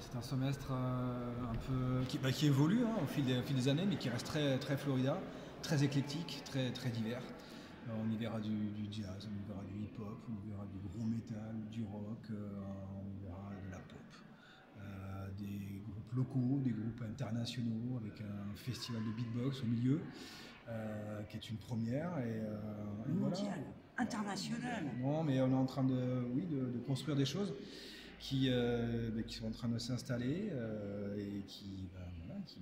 C'est un semestre un peu qui évolue au fil des années, mais qui reste très, très Florida, très éclectique, très, très divers. On y verra du jazz, on y verra du hip-hop, on y verra du gros métal, du rock, on y verra de la pop. Des groupes locaux, des groupes internationaux, avec un festival de beatbox au milieu, qui est une première. Mondial, voilà. International. Non, mais on est en train de construire des choses qui sont en train de s'installer et qui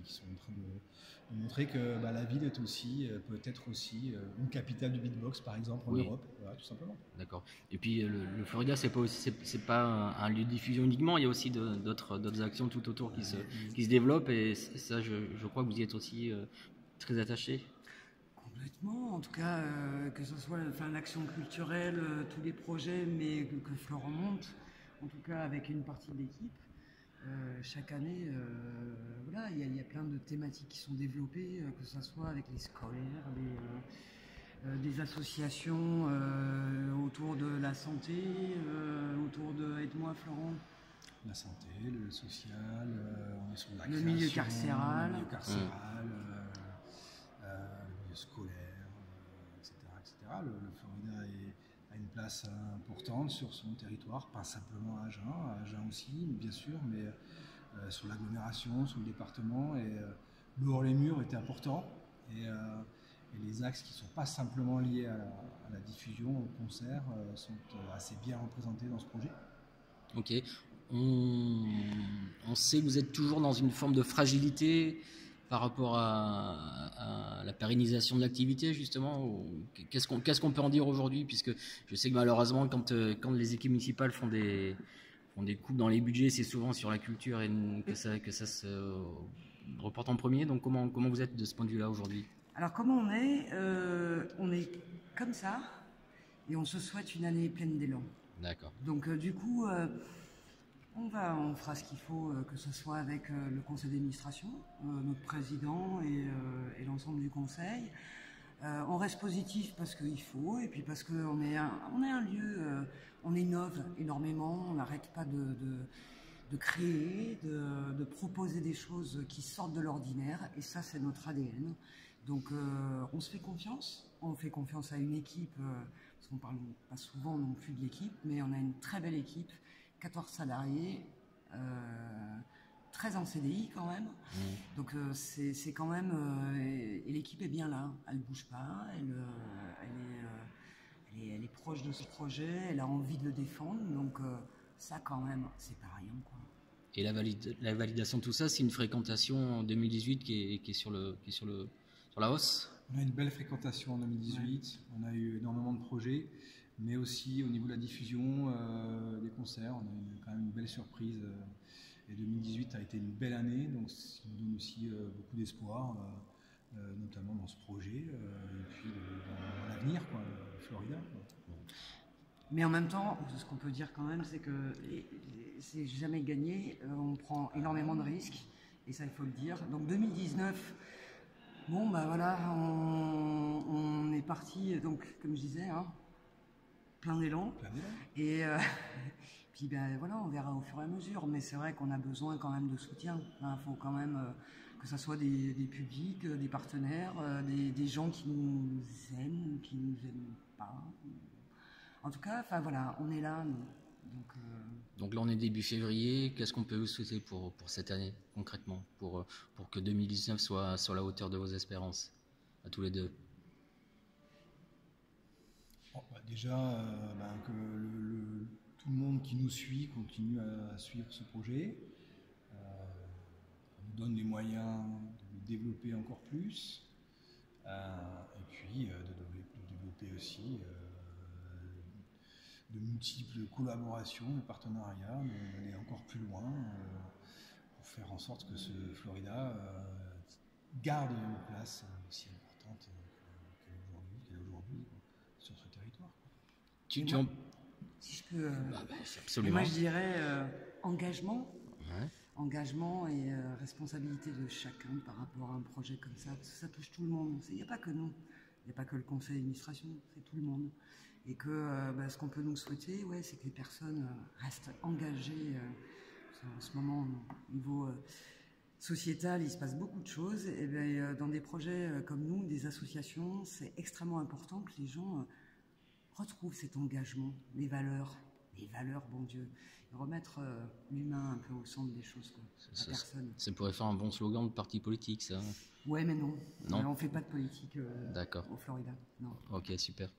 sont en train de montrer que la ville est aussi, peut être aussi une capitale du beatbox, par exemple, en Europe, voilà, tout simplement. D'accord. Et puis le Florida, c'est pas un lieu de diffusion uniquement, il y a aussi d'autres actions tout autour qui se développent, et ça, je crois que vous y êtes aussi très attaché. Complètement, en tout cas, que ce soit l'action culturelle, tous les projets, mais que Florent monte, en tout cas avec une partie de l'équipe. Chaque année, voilà, il y a plein de thématiques qui sont développées, que ce soit avec les scolaires, des associations autour de la santé, autour de Aide-moi Florent. La santé, le social, on est sur la le milieu carcéral, le milieu scolaire, etc. etc. Le Florida a une place importante sur son territoire, pas simplement à Agen aussi, bien sûr, mais sur l'agglomération, sur le département. Et le hors-les-murs était important. Et les axes qui ne sont pas simplement liés à la diffusion, au concert, sont assez bien représentés dans ce projet. Ok. On sait que vous êtes toujours dans une forme de fragilité par rapport à la pérennisation de l'activité, justement. Qu'est-ce qu'on peut en dire aujourd'hui, puisque je sais que malheureusement, quand les équipes municipales font des coupes dans les budgets, c'est souvent sur la culture et que ça se reporte en premier. Donc comment vous êtes de ce point de vue-là aujourd'hui? Alors comment on est comme ça, et on se souhaite une année pleine d'élan. D'accord. Donc du coup, on fera ce qu'il faut, que ce soit avec le conseil d'administration, notre président et l'ensemble du conseil. On reste positif parce qu'il faut, et puis parce qu'on est un lieu, on innove énormément, on n'arrête pas de créer, de proposer des choses qui sortent de l'ordinaire, et ça c'est notre ADN. Donc on se fait confiance, on fait confiance à une équipe, parce qu'on parle pas souvent non plus de l'équipe, mais on a une très belle équipe, 14 salariés, 13 en CDI quand même. Donc c'est quand même, et l'équipe est bien là, elle bouge pas, elle est proche de ce projet, elle a envie de le défendre, donc ça quand même, c'est pas rien, quoi. Et la validation de tout ça, c'est une fréquentation en 2018 qui est sur la hausse. On a une belle fréquentation en 2018, ouais. On a eu énormément de projets, mais aussi au niveau de la diffusion des concerts, on a eu quand même une belle surprise. Et 2018 a été une belle année, donc ce qui nous donne aussi beaucoup d'espoir, notamment dans ce projet, et puis dans l'avenir, Florida. Quoi. Mais en même temps, ce qu'on peut dire quand même, c'est que c'est jamais gagné, on prend énormément de risques, et ça il faut le dire. Donc 2019, bon bah voilà, on est parti, donc comme je disais, plein d'élan. Et puis ben voilà, on verra au fur et à mesure, mais c'est vrai qu'on a besoin quand même de soutien. Il faut quand même que ce soit des publics, des partenaires, des gens qui nous aiment, qui nous aiment pas. En tout cas, enfin voilà, on est là, nous. Donc là, on est début février. Qu'est-ce qu'on peut vous souhaiter pour cette année, concrètement, pour que 2019 soit sur la hauteur de vos espérances, à tous les deux? Bon, déjà, que tout le monde qui nous suit continue à suivre ce projet, nous donne les moyens de le développer encore plus, et puis de développer aussi de multiples collaborations, de partenariats, d'aller encore plus loin pour faire en sorte que ce Florida garde une place aussi importante qu'elle a aujourd'hui sur ce territoire. Si je peux, absolument. moi je dirais engagement. Ouais. Engagement et responsabilité de chacun par rapport à un projet comme ça, parce que ça touche tout le monde. Il n'y a pas que nous, il n'y a pas que le conseil d'administration, c'est tout le monde. Et que ce qu'on peut nous souhaiter, c'est que les personnes restent engagées En ce moment, au niveau sociétal, il se passe beaucoup de choses. Et bien, dans des projets comme nous, des associations, c'est extrêmement important que les gens retrouvent cet engagement, les valeurs, bon Dieu, et remettre l'humain un peu au centre des choses, quoi, la personne. Ça pourrait faire un bon slogan de parti politique, ça. Ouais, mais non. Non. On fait pas de politique D'accord. au Florida. Non. Ok, super.